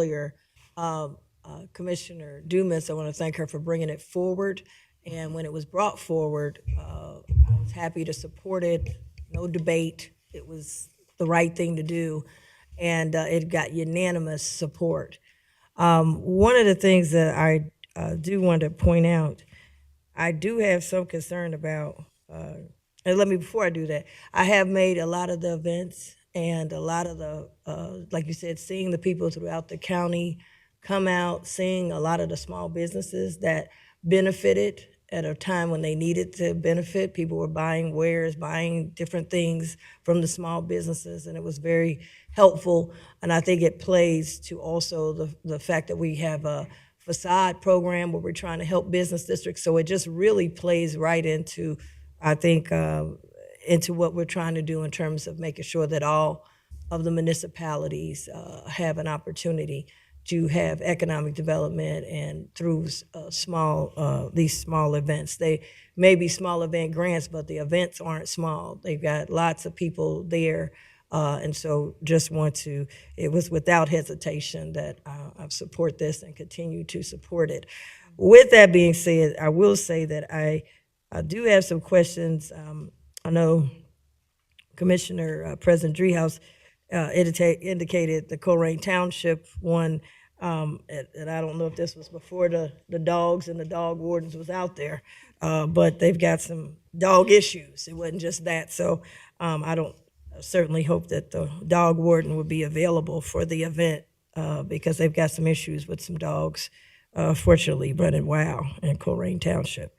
earlier, Commissioner Dumas, I want to thank her for bringing it forward. And when it was brought forward, I was happy to support it. No debate. It was the right thing to do, and it got unanimous support. One of the things that I do want to point out, I do have some concern about, and let me, before I do that, I have made a lot of the events and a lot of the, like you said, seeing the people throughout the county come out, seeing a lot of the small businesses that benefited at a time when they needed to benefit. People were buying wares, buying different things from the small businesses, and it was very helpful. And I think it plays to also the fact that we have a facade program where we're trying to help business districts. So it just really plays right into, I think, into what we're trying to do in terms of making sure that all of the municipalities have an opportunity to have economic development and through these small events. They may be small event grants, but the events aren't small. They've got lots of people there. And so just want to, it was without hesitation that I support this and continue to support it. With that being said, I will say that I do have some questions. I know Commissioner President Dreehouse indicated the Colerain Township one, and I don't know if this was before the dogs and the dog wardens was out there, but they've got some dog issues. It wasn't just that. So I don't certainly hope that the dog warden will be available for the event because they've got some issues with some dogs, fortunately, running wild in Colerain Township.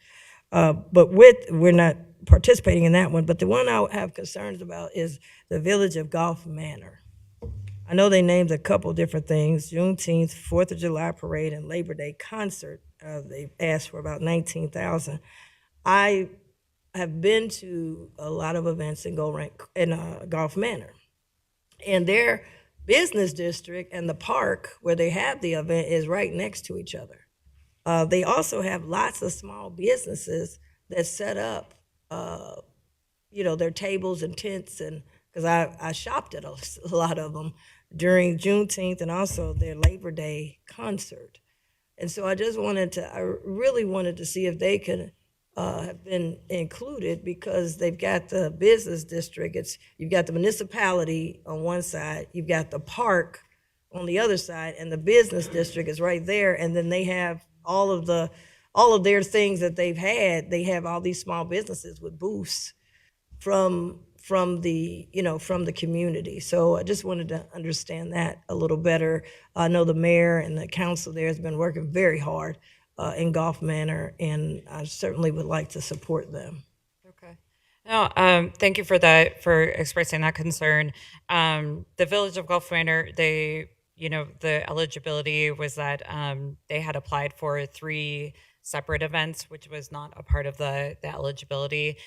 But we're not participating in that one, but the one I have concerns about is the Village of Golf Manor. I know they named a couple different things, Juneteenth, 4th of July parade, and Labor Day concert. They asked for about 19,000. I have been to a lot of events in Golf Manor, and their business district and the park where they have the event is right next to each other. They also have lots of small businesses that set up, their tables and tents, and because I shopped at a lot of them during Juneteenth and also their Labor Day concert. And so I really wanted to see if they could have been included because they've got the business district. You've got the municipality on one side, you've got the park on the other side, and the business district is right there. And then they have all of their things that they've had. They have all these small businesses with booths from the community. So I just wanted to understand that a little better. I know the mayor and the council there has been working very hard in Golf Manor, and I certainly would like to support them. Okay. No, thank you for that, for expressing that concern. The Village of Gulf Manor, the eligibility was that they had applied for 3 separate events, which was not a part of the eligibility.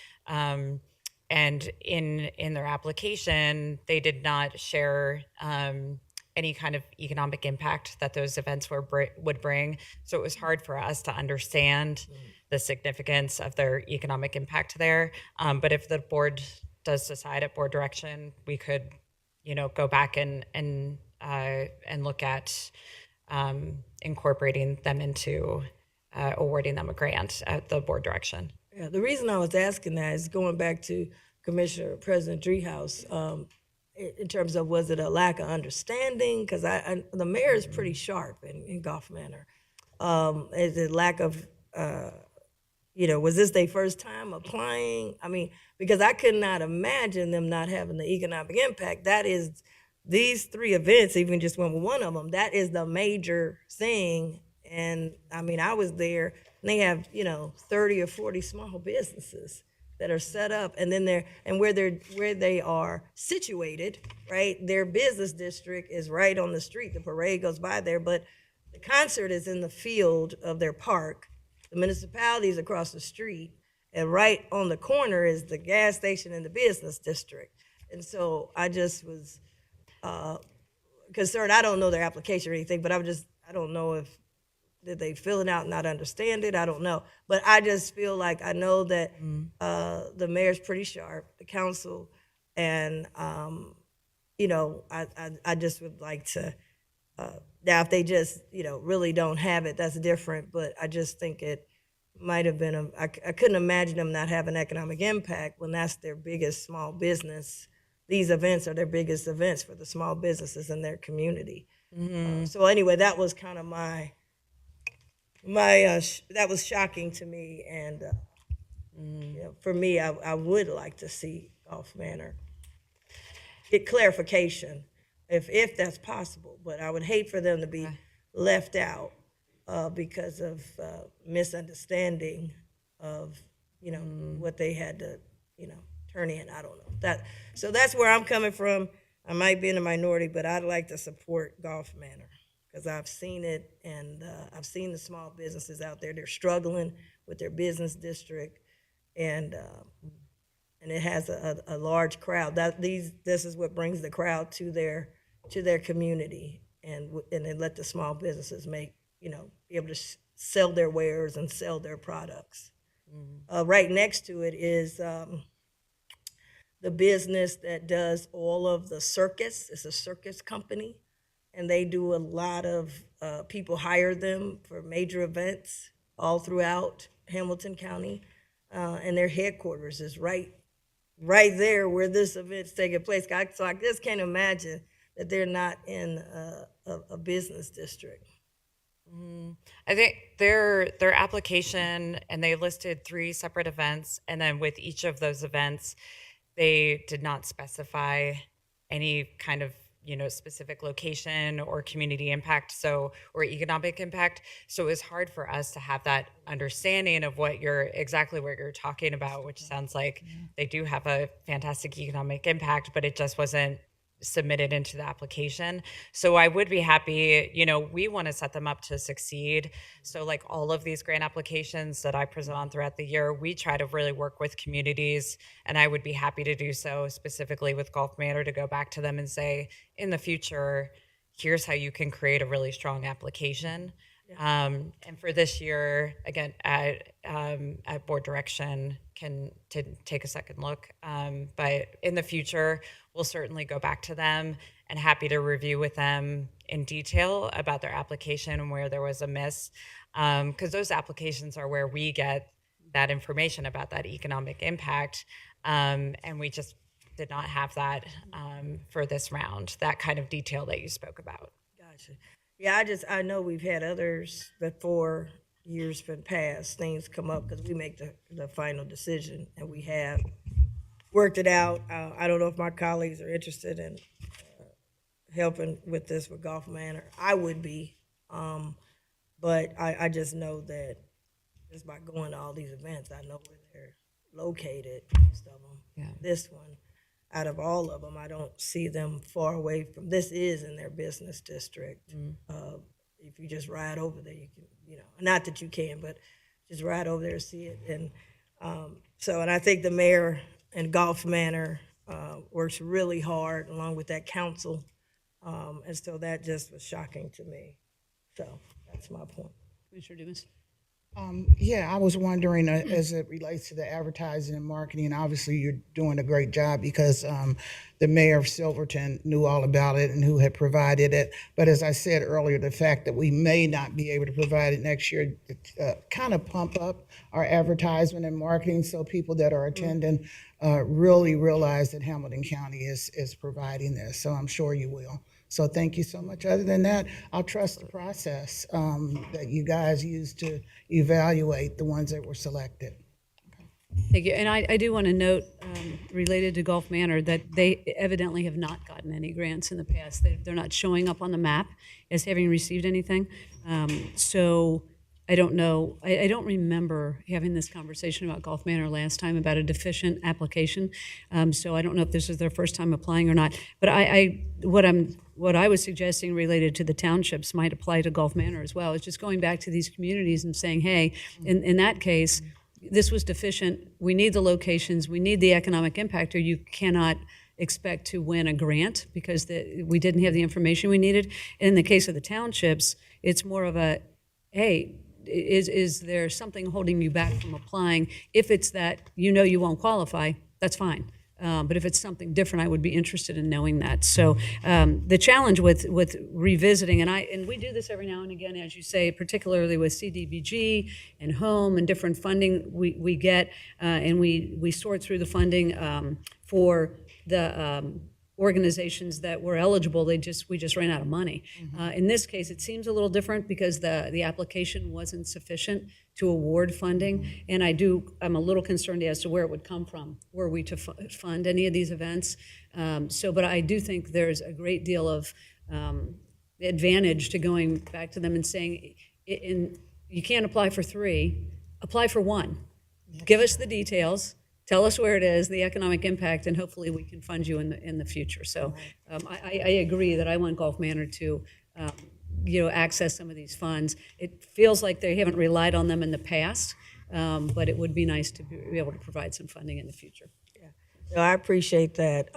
And in their application, they did not share any kind of economic impact that those events would bring. So it was hard for us to understand the significance of their economic impact there. But if the board does decide at board direction, we could, go back and look at incorporating them into awarding them a grant at the board direction. Yeah, the reason I was asking that is going back to Commissioner President Dreehouse, in terms of was it a lack of understanding? Because the mayor is pretty sharp in Golf Manor. Is it lack of, was this their first time applying? I mean, because I could not imagine them not having the economic impact. That is, these 3 events, even just went with one of them, that is the major thing. And I mean, I was there, and they have 30 or 40 small businesses that are set up, and then where they are situated, right? Their business district is right on the street. The parade goes by there, but the concert is in the field of their park. The municipality is across the street, and right on the corner is the gas station in the business district. And so I just was concerned. I don't know their application or anything, but I don't know if did they fill it out and not understand it? I don't know. But I just feel like I know that the mayor's pretty sharp, the council, and I just would like to Now, if they just, really don't have it, that's different, but I just think it might have been, I couldn't imagine them not having economic impact when that's their biggest small business. These events are their biggest events for the small businesses in their community. So anyway, that was kind of that was shocking to me, and for me, I would like to see Gulf Manor get clarification if that's possible. But I would hate for them to be left out because of misunderstanding of what they had to turn in. I don't know that. So that's where I'm coming from. I might be in a minority, but I'd like to support Gulf Manor because I've seen it, and I've seen the small businesses out there. They're struggling with their business district, and it has a large crowd. This is what brings the crowd to their community, and then let the small businesses be able to sell their wares and sell their products. Right next to it is the business that does all of the circus. It's a circus company, and they do a lot of people hire them for major events all throughout Hamilton County, and their headquarters is right there where this event's taking place. So I just can't imagine that they're not in a business district. I think their application, and they listed 3 separate events, and then with each of those events, they did not specify any kind of specific location or community impact, or economic impact. So it was hard for us to have that understanding of exactly what you're talking about, which sounds like they do have a fantastic economic impact, but it just wasn't submitted into the application. So I would be happy, we want to set them up to succeed. So like all of these grant applications that I present on throughout the year, we try to really work with communities, and I would be happy to do so specifically with Gulf Manor, to go back to them and say, in the future, here's how you can create a really strong application. And for this year, again, at board direction, can take a second look. But in the future, we'll certainly go back to them, and happy to review with them in detail about their application and where there was a miss. Because those applications are where we get that information about that economic impact. And we just did not have that for this round, that kind of detail that you spoke about. Gotcha. Yeah, I know we've had others before, years been past, things come up because we make the final decision, and we have worked it out. I don't know if my colleagues are interested in helping with this with Gulf Manor. I would be, but I just know that just by going to all these events, I know where they're located, most of them. Yeah. This one, out of all of them, I don't see them far away from, this is in their business district. If you just ride over there, you can, not that you can, but just ride over there and see it. And and I think the mayor and Gulf Manor works really hard along with that council. And so that just was shocking to me. So that's my point. Commissioner Dumas? Yeah, I was wondering as it relates to the advertising and marketing, obviously you're doing a great job because the mayor of Silverton knew all about it and who had provided it. But as I said earlier, the fact that we may not be able to provide it next year kind of pump up our advertisement and marketing so people that are attending really realize that Hamilton County is providing this. So I'm sure you will. So thank you so much. Other than that, I'll trust the process that you guys used to evaluate the ones that were selected. Thank you. And I do want to note, related to Gulf Manor, that they evidently have not gotten any grants in the past. They're not showing up on the map as having received anything. So I don't know. I don't remember having this conversation about Gulf Manor last time about a deficient application. So I don't know if this is their first time applying or not. But what I was suggesting related to the townships might apply to Gulf Manor as well. It's just going back to these communities and saying, hey, in that case, this was deficient. We need the locations. We need the economic impact, or you cannot expect to win a grant because we didn't have the information we needed. And in the case of the townships, it's more of a, hey, is there something holding you back from applying? If it's that you won't qualify, that's fine. But if it's something different, I would be interested in knowing that. So the challenge with revisiting, and we do this every now and again, as you say, particularly with CDBG and home and different funding we get, and we sort through the funding for the organizations that were eligible. We just ran out of money. In this case, it seems a little different because the application wasn't sufficient to award funding, and I'm a little concerned as to where it would come from were we to fund any of these events. But I do think there's a great deal of advantage to going back to them and saying, you can't apply for 3, apply for 1. Give us the details. Tell us where it is, the economic impact, and hopefully we can fund you in the future. So I agree that I want Gulf Manor to access some of these funds. It feels like they haven't relied on them in the past, but it would be nice to be able to provide some funding in the future. Yeah, no, I appreciate that.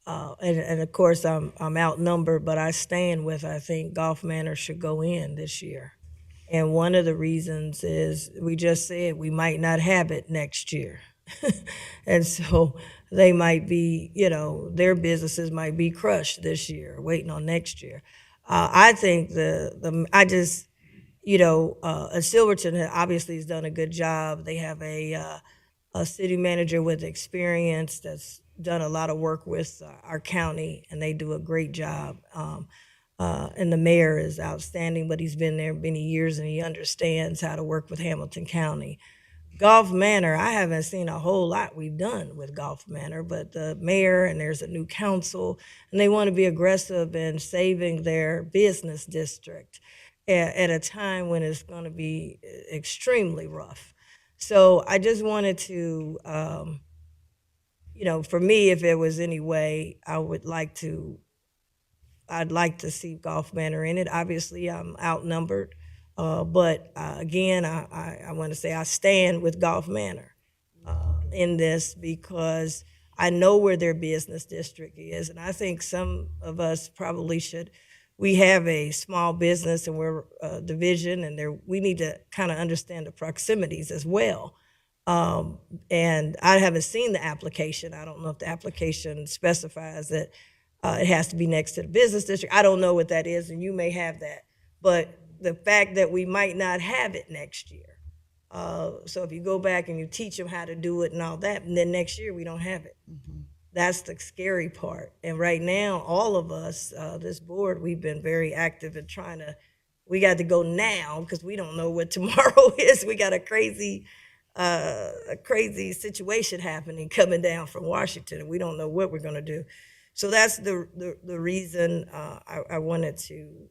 And of course, I'm outnumbered, but I stand with, I think Gulf Manor should go in this year. And one of the reasons is we just said we might not have it next year. And so they might be, their businesses might be crushed this year, waiting on next year. I think Silverton obviously has done a good job. They have a city manager with experience that's done a lot of work with our county, and they do a great job. And the mayor is outstanding, but he's been there many years and he understands how to work with Hamilton County. Gulf Manor, I haven't seen a whole lot we've done with Gulf Manor, but the mayor and there's a new council, and they want to be aggressive in saving their business district at a time when it's going to be extremely rough. So I just wanted to, for me, if there was any way, I'd like to see Gulf Manor in it. Obviously, I'm outnumbered, but again, I want to say I stand with Gulf Manor in this because I know where their business district is, and I think some of us probably should. We have a small business and we're a division, and we need to kind of understand the proximities as well. And I haven't seen the application. I don't know if the application specifies that it has to be next to the business district. I don't know what that is, and you may have that. But the fact that we might not have it next year. So if you go back and you teach them how to do it and all that, and then next year we don't have it. Mm-hmm. That's the scary part. And right now, all of us, this board, we've been very active in we got to go now because we don't know what tomorrow is. We got a crazy situation happening coming down from Washington, and we don't know what we're going to do. So that's the reason I wanted to,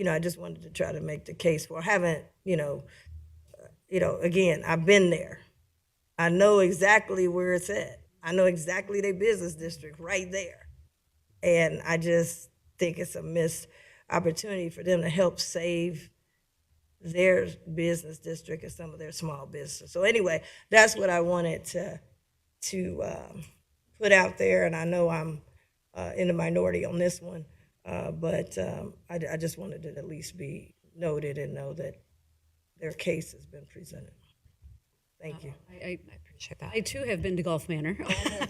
I just wanted to try to make the case for. I haven't, again, I've been there. I know exactly where it's at. I know exactly their business district right there. And I just think it's a missed opportunity for them to help save their business district and some of their small businesses. So anyway, that's what I wanted to put out there, and I know I'm in the minority on this one, but I just wanted it to at least be noted and know that their case has been presented. Thank you. I Appreciate that. I too have been to Gulf Manor.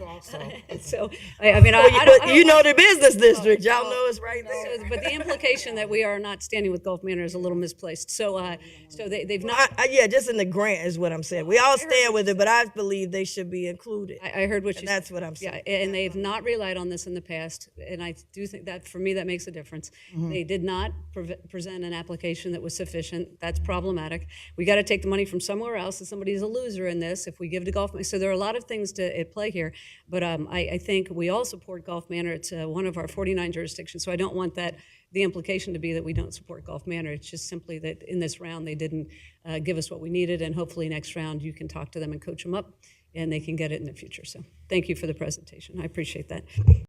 Also. So I mean, I don't You know the business district. Y'all know it's right there. So, but the implication that we are not standing with Gulf Manor is a little misplaced. So, they've not. Yeah, just in the grant is what I'm saying. We all stand with it, but I believe they should be included. I heard what you said. That's what I'm saying. Yeah, and they've not relied on this in the past, and I do think that for me that makes a difference. Mm-hmm. They did not present an application that was sufficient. That's problematic. We got to take the money from somewhere else, and somebody's a loser in this if we give to Gulf Manor. So there are a lot of things at play here, but I think we all support Gulf Manor. It's one of our 49 jurisdictions, so I don't want the implication to be that we don't support Gulf Manor. It's just simply that in this round they didn't give us what we needed, and hopefully next round you can talk to them and coach them up, and they can get it in the future. So thank you for the presentation. I appreciate that.